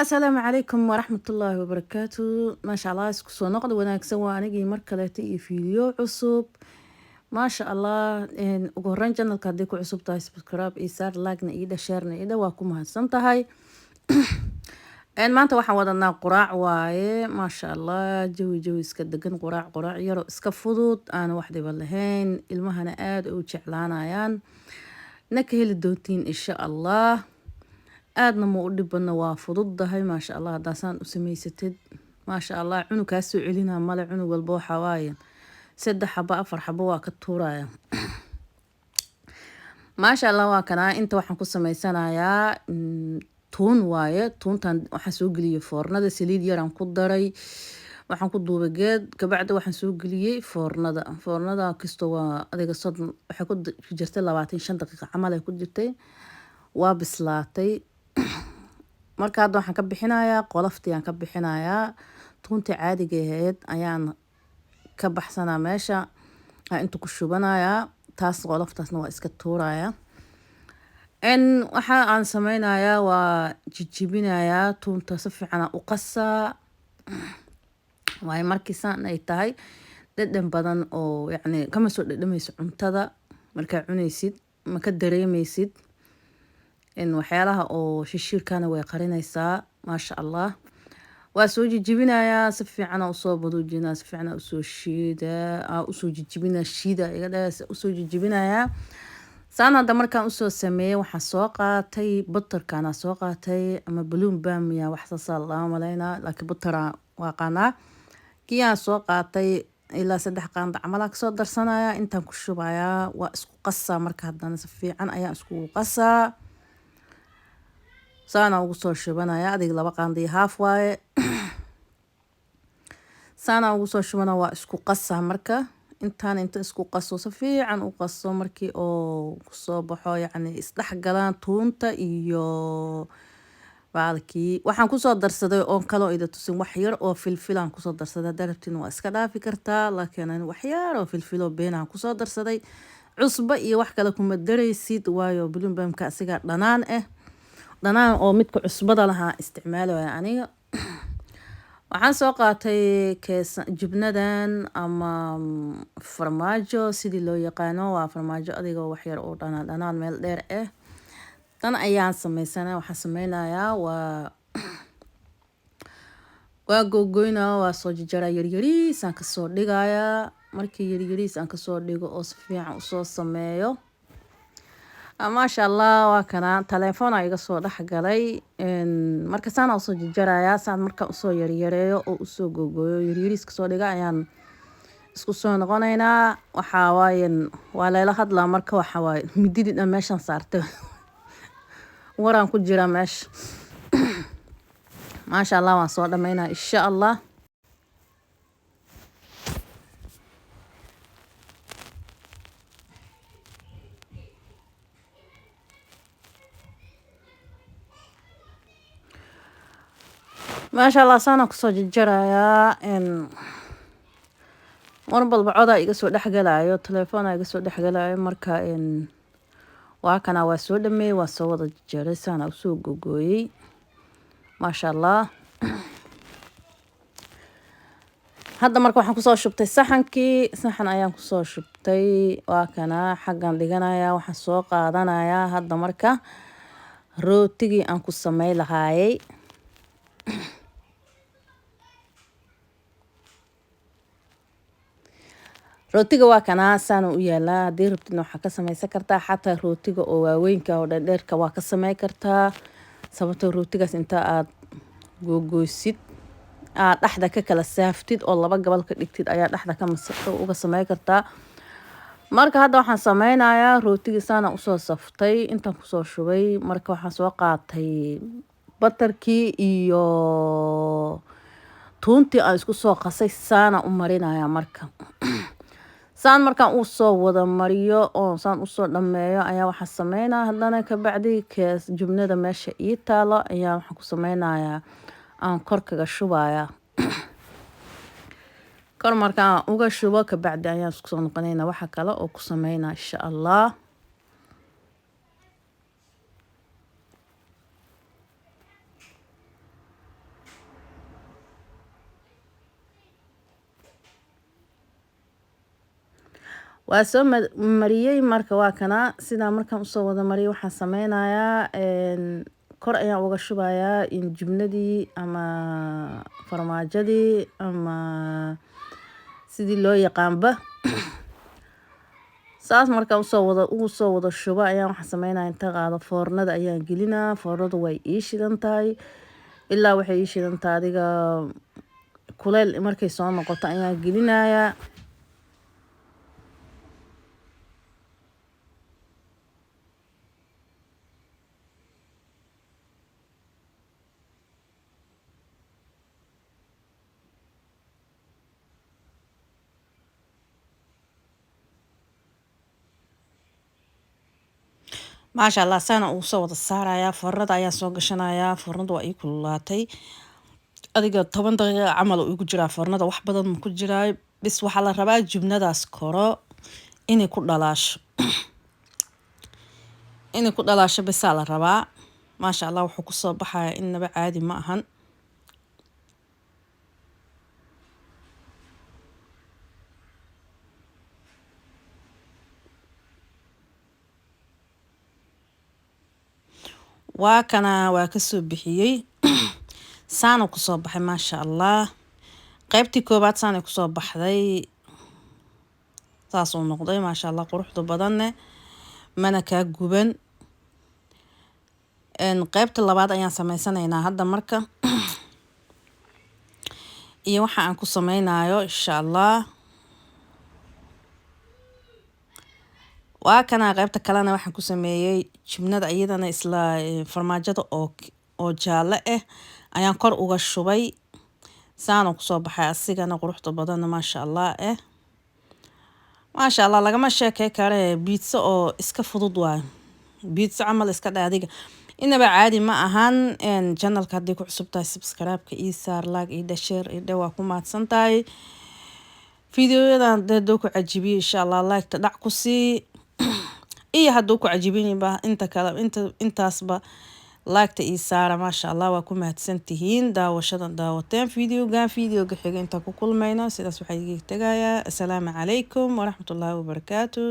asalaamu calaykum waraxmatullaahi wabarakaatu. maasha allah isku soo noqda wanaagsan waa anigii mar kaleeta iyo fiideo cusub. maasha allah ugu horeyn janalka haddii ku cusub tahay subscribe iyo saar laagna iidha sheerna iidha waa ku mahadsan tahay. maanta waxaan wadanaa quraac waaye maasha allah, jawi iska degan, quraac yaro iska fudud aan wax dhiba lahayn, ilmahana aada u jeclaanayaan, na ka heli doontiin insha allah. aadna ma u dhibana, waa fududahay maasha allah. hadaasaan u samaysatid maasha allah, cunug kaa soo celina male. cunug walba waxaa waaye 3 xabo 4 xabo waa ka tuuraya. maasha allah waa kanaa. inta waxaan ku samaysanayaa tuun waaye. tuuntan waxaan soo geliyey foornada, saliid yaraan ku daray, waxaan ku duubay geed, kabacdi waxaan soo geliyey foornada kastoo waa adiga sodon, waxay ku jirtay 25 daqiiqo camal ay ku jirtay, waa bislaatay. marka hadda waxaan ka bixinayaa qoloftii, aan ka bixinayaa tuuntii caadiga ahayd ayaan ka baxsanaa meesha, inta ku shubanayaa. taas qoloftaasna waa iska tuuraya. waxa aan sameynayaa waa jijibinayaa tuunta, si fiican u qasaa waayo markiisaan ay tahay dhadhan badan oo yacni kama soo dhadhamayso cuntada markaa cunaysid, ma ka dareemaysid waxyaalaha oo shishiirkana way qarinaysaa maasha allah. waa soo jijibinayaa, si fiican usoo baduujinaa, si fiican usoo shiidaa, usoo jijibinaa, shiida iga dhaas, usoo jijibinayaa. saan hadda markaan usoo sameeyey waxaan soo qaatay butterkana soo qaatay, ama balloon bamiya wax saasaa lama malaynaa, laakiin buttera waa qanaa. kiyaan soo qaatay ilaa 3 qaanda camal aan kasoo darsanaya, intaan ku shubayaa, waa isku qasaa. marka haddana si fiican ayaan iskugu qasaa, saana ugu soo shubanaya. adiga 2 qaanda iyo haaf waaye. saana ugu soo shubana, waa isku qasaa. marka inta isku qaso, si fiican u qaso, markii oo kusoo baxo yacni isdhex galaan tuunta iyo baalkii. waxaan kusoo darsaday oo kaloo ida tusin wax yar oo filfilaan kusoo darsaday. haddaa rabtiin waa iska dhaafi kartaa, laakiin wax yar oo filfilo beenaan kusoo darsaday. cusbo iyo wax kale kuma daraysid, waayo balloon bamka asiga dhanaan dhanaan oo midka cusbada lahaa isticmaalaya aniga. waxaan soo qaatay jibnadan ama farmaajo sidii loo yaqaano, waa farmaajo adiga wax yar oo dhanaan meel dheer tan ayaan samaysanaa. waxaan sameynayaa waa googoynaa, waa soo jajaraa, yaryariis aan kasoo dhigayaa. markii yaryariis aan kasoo dhigo oo si fiican usoo sameeyo, maasha allah waa kana. telefoon iga soo dhexgalay, marka saan usoo jajarayaa. saan marka usoo yaryareeyo oo usoo googooyo yaryariis kasoo dhiga ayaan isku soo noqonaynaa. waxaa waaye waa layla hadlaa, marka waxaa waaye mididii dhan meeshan saartay waraan ku jira meesha. maasha allah waan soo dhamaynaa insha allah. maasha allah saana kusoo jajarayaa. mar balba codaa iga soo dhexgalayo, telefoona iga soo dhexgalayo. marka waa kana, waa soo dhameeyey, waa soo wada jajaray, saana usoo gogooyey maasha allah. hadda marka waxaan kusoo shubtay saxan ayaan kusoo shubtay. waa kana xaggan dhiganaya. waxaan soo qaadanayaa hadda marka rootigii aan ku samey lahaayay. rootiga waa kana, saana u yaalaa. haddii rabtidna waxaa ka samaysan kartaa xataa rootiga oo waaweynka oo dheerdheerka waa ka samey kartaa, sababtoo rootigaas inta aad googoysid aad dhexda ka kala saaftid oo 2 gabal ka dhigtid ayaa dhexda uga samey kartaa. marka hadda waxaan sameynayaa rootigii saana usoo saftay, intaan kusoo shubay. marka waxaan soo qaatay batarkii iyo tuuntii aan isku soo qasay, saana u marinaya. marka saan markaan uu soo wada mariyo oo saan usoo dhameeyo ayaa waxaan sameynaa haddana kabacdi kees jubnada meesha ii taalo ayaa waxaan ku sameynayaa, aan kor kaga shubaya. kor markaan uga shubo kabacdi ayaan isku soo noqonaynaa waxa kale oo ku sameynaa insha allah. waa soo mariyey marka waa kana sidaa markaan usoo wada mariyay waxaan sameynayaa kor ayaan uga shubayaa in jibnadii ama farmaajadii ama sidii loo yaqaanba saas markaan ugu soo wada shuba ayaan waxaan sameynayaa inta qaado foornada ayaan gelinaa. Foornadu way ii shidan tahay ilaa waxay ii shidan tahay adiga kuleyl markay soo noqoto ayaan gelinayaa. maasha allah saana uu soo wada saarayaa. Foornada ayaa soo gashanayaa. Foornadu waa ii kululaatay adiga 10 daqiiqo camal uu igu jiraa foornada, wax badan ma ku jiraa. bis waxaa la rabaa jibnadaas koro inay ku dhalaasho bisaa la rabaa. maasha allah wuxuu kusoo baxaya innaba caadi ma ahan. waa kana waa kasoo bixiyey saana kusoo baxay maasha allah. qaybtii koobaad saana kusoo baxday saas uu noqday maasha allah, quruxda badanne mana kaa guban. qaybta labaad ayaan sameysanaynaa hadda marka iyo waxa aan ku sameynayo insha allah. waa kana qaybta kalena waxaan ku sameeyey jibnada iyadana isla farmaajada oo jaalle ah ayaan kor uga shubay. saana kusoo baxay asigana quruxda badanna maasha allah maasha allah lagama sheekay kare. biitsa oo iska fudud waay, biitsa camal iska dhaadiga inaba caadi ma ahan. channelka haddii ku cusub tahay subscribe-ka ii saar, like ii share ii dhow, waa ku mahadsan tahay. fiidiyoyadan hadduu ku cajibiyo insha allah like-ta dhac ku sii iyo hadduu ku cajibinba intaasba like-ta ii saara. maasha allah waa ku mahadsan tihiin daawashadan daawateen fiidiyowga xiga intaan ku kulmayno. sidaas waxaa iga tagayaa. assalaamu calaykum waraxmatullaahi wabarakaatu.